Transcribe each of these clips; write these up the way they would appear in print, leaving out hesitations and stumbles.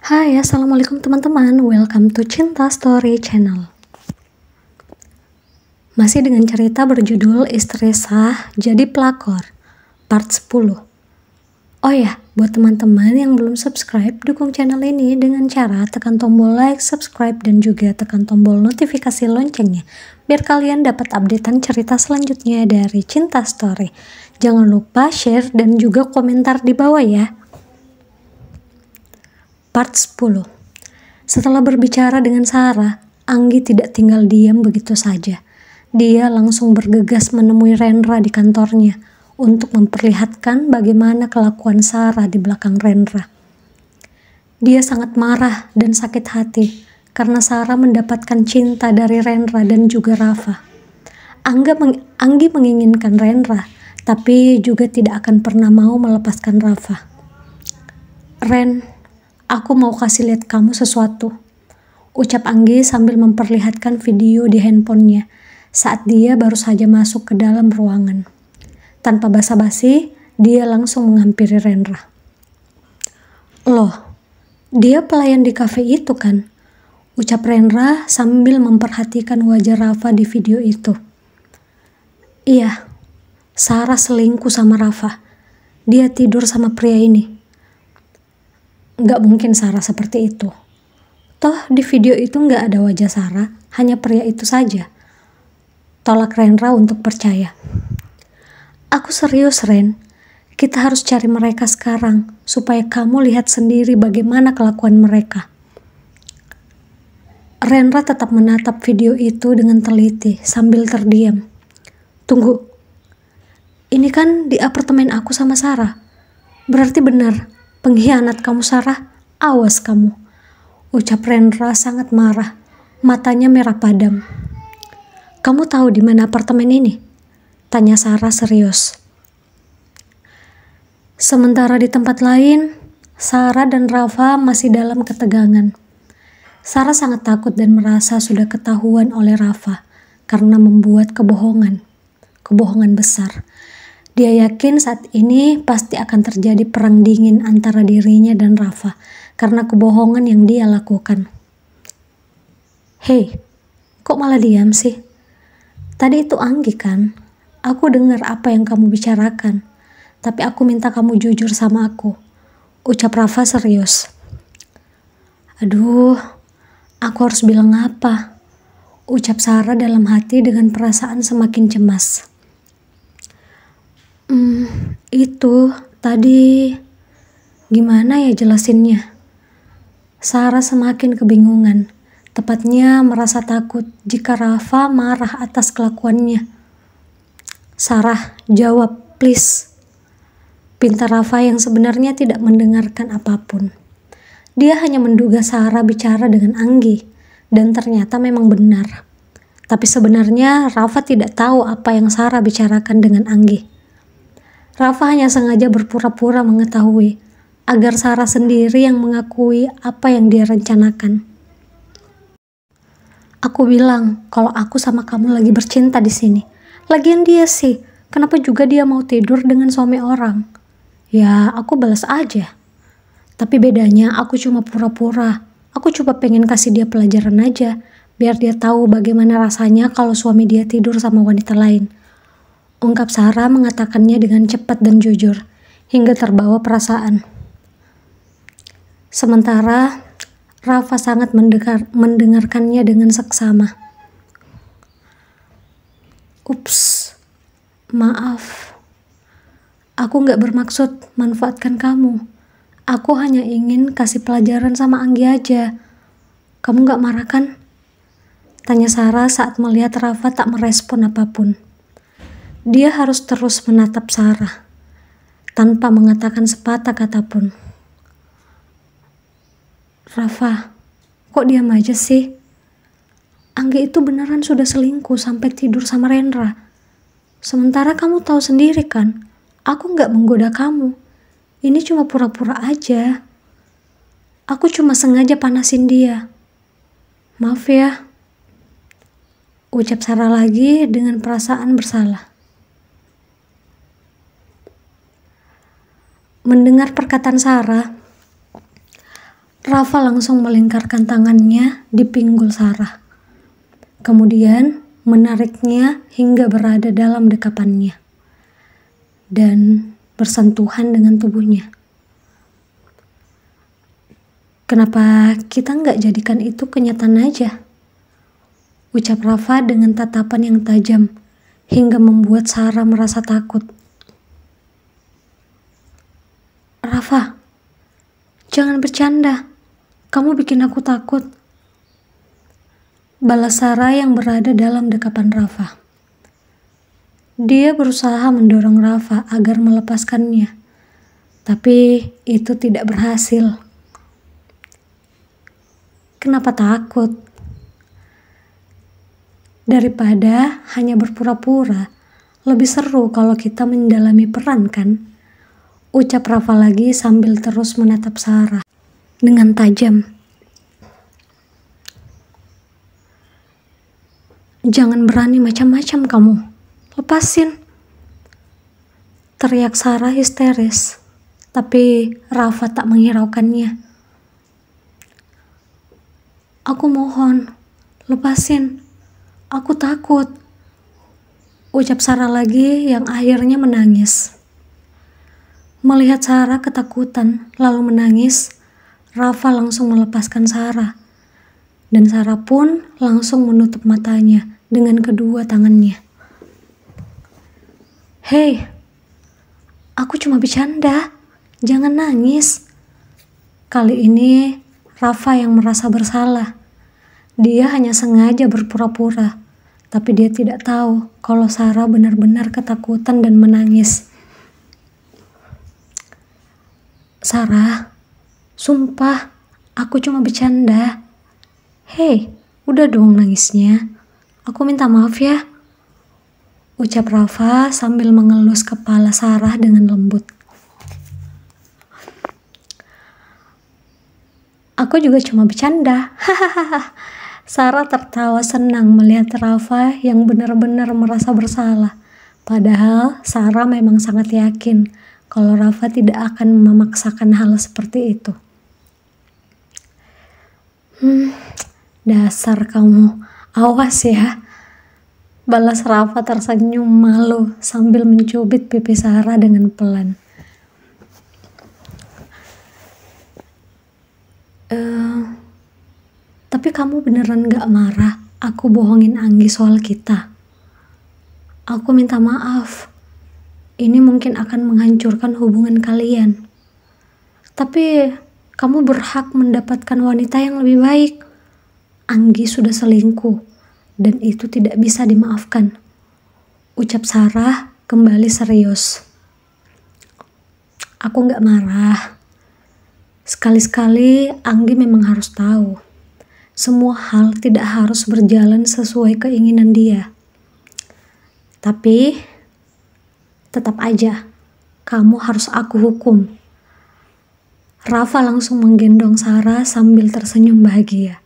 Hai, assalamualaikum teman-teman. Welcome to Cinta Story Channel. Masih dengan cerita berjudul Istri Sah Jadi Pelakor, part 10. Oh ya, buat teman-teman yang belum subscribe, dukung channel ini dengan cara tekan tombol like, subscribe, dan juga tekan tombol notifikasi loncengnya, biar kalian dapat updatean cerita selanjutnya dari Cinta Story. Jangan lupa share dan juga komentar di bawah ya. Part 10. Setelah berbicara dengan Sarah, Anggi tidak tinggal diam begitu saja. Dia langsung bergegas menemui Rendra di kantornya untuk memperlihatkan bagaimana kelakuan Sarah di belakang Rendra. Dia sangat marah dan sakit hati karena Sarah mendapatkan cinta dari Rendra dan juga Rafa. Anggi menginginkan Rendra, tapi juga tidak akan pernah mau melepaskan Rafa. Ren, aku mau kasih lihat kamu sesuatu, ucap Anggi sambil memperlihatkan video di handphonenya saat dia baru saja masuk ke dalam ruangan. Tanpa basa-basi, dia langsung menghampiri Rendra. Loh, dia pelayan di kafe itu kan? Ucap Rendra sambil memperhatikan wajah Rafa di video itu. Iya, Sarah selingkuh sama Rafa. Dia tidur sama pria ini. Nggak mungkin Sarah seperti itu. Toh di video itu nggak ada wajah Sarah, hanya pria itu saja. Tolak Rendra untuk percaya. Aku serius, Ren. Kita harus cari mereka sekarang, supaya kamu lihat sendiri bagaimana kelakuan mereka. Rendra tetap menatap video itu dengan teliti sambil terdiam. Tunggu, ini kan di apartemen aku sama Sarah. Berarti benar, pengkhianat kamu Sarah, awas kamu. Ucap Rendra sangat marah, matanya merah padam. Kamu tahu di mana apartemen ini? Tanya Sarah serius. Sementara di tempat lain, Sarah dan Rafa masih dalam ketegangan. Sarah sangat takut dan merasa sudah ketahuan oleh Rafa karena membuat kebohongan besar. Dia yakin saat ini pasti akan terjadi perang dingin antara dirinya dan Rafa karena kebohongan yang dia lakukan. Hei, kok malah diam sih? Tadi itu Anggi kan? Aku dengar apa yang kamu bicarakan, tapi aku minta kamu jujur sama aku, ucap Rafa serius. Aduh, aku harus bilang apa? Ucap Sarah dalam hati dengan perasaan semakin cemas. Itu tadi gimana ya jelasinnya? Sarah semakin kebingungan, tepatnya merasa takut jika Rafa marah atas kelakuannya. Sarah, jawab please. Pinta Rafa yang sebenarnya tidak mendengarkan apapun. Dia hanya menduga Sarah bicara dengan Anggi, dan ternyata memang benar. Tapi sebenarnya Rafa tidak tahu apa yang Sarah bicarakan dengan Anggi. Rafa hanya sengaja berpura-pura mengetahui, agar Sarah sendiri yang mengakui apa yang dia rencanakan. Aku bilang kalau aku sama kamu lagi bercinta di sini. Lagian dia sih, kenapa juga dia mau tidur dengan suami orang? Ya, aku balas aja. Tapi bedanya aku cuma pura-pura. Aku cuma pengen kasih dia pelajaran aja, biar dia tahu bagaimana rasanya kalau suami dia tidur sama wanita lain. Ungkap Sarah mengatakannya dengan cepat dan jujur, hingga terbawa perasaan. Sementara Rafa sangat mendengarkannya dengan seksama. Ups, maaf. Aku nggak bermaksud manfaatkan kamu. Aku hanya ingin kasih pelajaran sama Anggi aja. Kamu nggak marah kan? Tanya Sarah saat melihat Rafa tak merespon apapun. Dia harus terus menatap Sarah, tanpa mengatakan sepatah kata pun. Rafa, kok diam aja sih? Anggi itu beneran sudah selingkuh sampai tidur sama Rendra. Sementara kamu tahu sendiri kan, aku nggak menggoda kamu. Ini cuma pura-pura aja. Aku cuma sengaja panasin dia. Maaf ya. Ucap Sarah lagi dengan perasaan bersalah. Mendengar perkataan Sarah, Rafa langsung melingkarkan tangannya di pinggul Sarah. Kemudian menariknya hingga berada dalam dekapannya dan bersentuhan dengan tubuhnya. Kenapa kita nggak jadikan itu kenyataan aja? Ucap Rafa dengan tatapan yang tajam hingga membuat Sarah merasa takut. Rafa, jangan bercanda. Kamu bikin aku takut. Balas Sarah yang berada dalam dekapan Rafa. Dia berusaha mendorong Rafa agar melepaskannya, tapi itu tidak berhasil. Kenapa takut? Daripada hanya berpura-pura, lebih seru kalau kita mendalami peran, kan? Ucap Rafa lagi sambil terus menatap Sarah dengan tajam. Jangan berani macam-macam kamu. Lepasin. Teriak Sarah histeris, tapi Rafa tak menghiraukannya. Aku mohon, lepasin. Aku takut. Ucap Sarah lagi yang akhirnya menangis. Melihat Sarah ketakutan lalu menangis, Rafa langsung melepaskan Sarah. Dan Sarah pun langsung menutup matanya dengan kedua tangannya. Hei, aku cuma bercanda. Jangan nangis. Kali ini Rafa yang merasa bersalah. Dia hanya sengaja berpura-pura, tapi dia tidak tahu kalau Sarah benar-benar ketakutan dan menangis. Sarah, sumpah, aku cuma bercanda. Hei, udah dong nangisnya. Aku minta maaf ya. Ucap Rafa sambil mengelus kepala Sarah dengan lembut. Aku juga cuma bercanda. Hahaha. Sarah tertawa senang melihat Rafa yang benar-benar merasa bersalah. Padahal Sarah memang sangat yakin kalau Rafa tidak akan memaksakan hal seperti itu. Dasar kamu, awas ya. Balas Rafa tersenyum malu sambil mencubit pipi Sarah dengan pelan. Tapi kamu beneran gak marah aku bohongin Anggi soal kita? Aku minta maaf. Ini mungkin akan menghancurkan hubungan kalian. Tapi kamu berhak mendapatkan wanita yang lebih baik. Anggi sudah selingkuh dan itu tidak bisa dimaafkan. Ucap Sarah kembali serius. Aku gak marah. Sekali-sekali Anggi memang harus tahu. Semua hal tidak harus berjalan sesuai keinginan dia. Tapi tetap aja kamu harus aku hukum. Rafa langsung menggendong Sarah sambil tersenyum bahagia.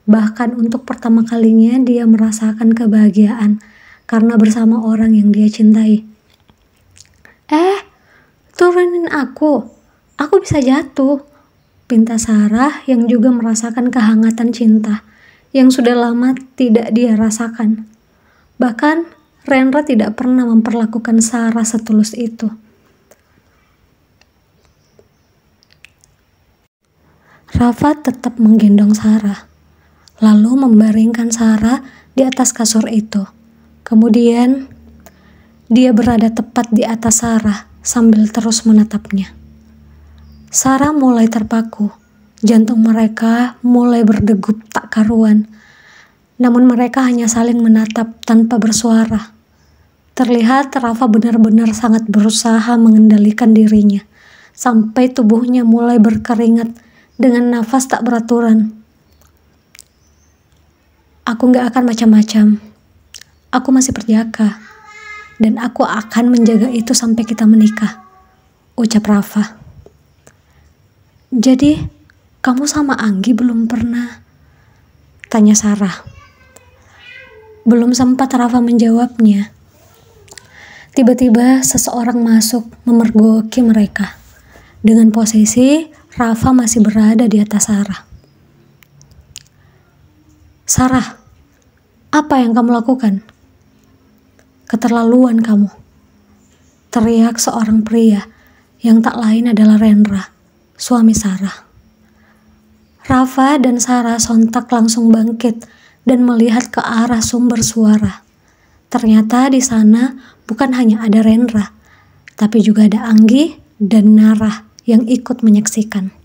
Bahkan untuk pertama kalinya dia merasakan kebahagiaan karena bersama orang yang dia cintai. Turunin aku bisa jatuh. Pinta Sarah yang juga merasakan kehangatan cinta yang sudah lama tidak dia rasakan. Bahkan Rendra tidak pernah memperlakukan Sarah setulus itu. Rafa tetap menggendong Sarah, lalu membaringkan Sarah di atas kasur itu. Kemudian dia berada tepat di atas Sarah sambil terus menatapnya. Sarah mulai terpaku, jantung mereka mulai berdegup tak karuan. Namun mereka hanya saling menatap tanpa bersuara. Terlihat Rafa benar-benar sangat berusaha mengendalikan dirinya, sampai tubuhnya mulai berkeringat dengan nafas tak beraturan. Aku gak akan macam-macam. Aku masih perjaka. Dan aku akan menjaga itu sampai kita menikah. Ucap Rafa. Jadi, kamu sama Anggi belum pernah? Tanya Sarah. Belum sempat Rafa menjawabnya. Tiba-tiba seseorang masuk memergoki mereka. Dengan posisi Rafa masih berada di atas Sarah. Sarah, apa yang kamu lakukan? Keterlaluan kamu, teriak seorang pria yang tak lain adalah Rendra, suami Sarah. Rafa dan Sarah sontak langsung bangkit dan melihat ke arah sumber suara. Ternyata di sana bukan hanya ada Rendra, tapi juga ada Anggi dan Narah yang ikut menyaksikan.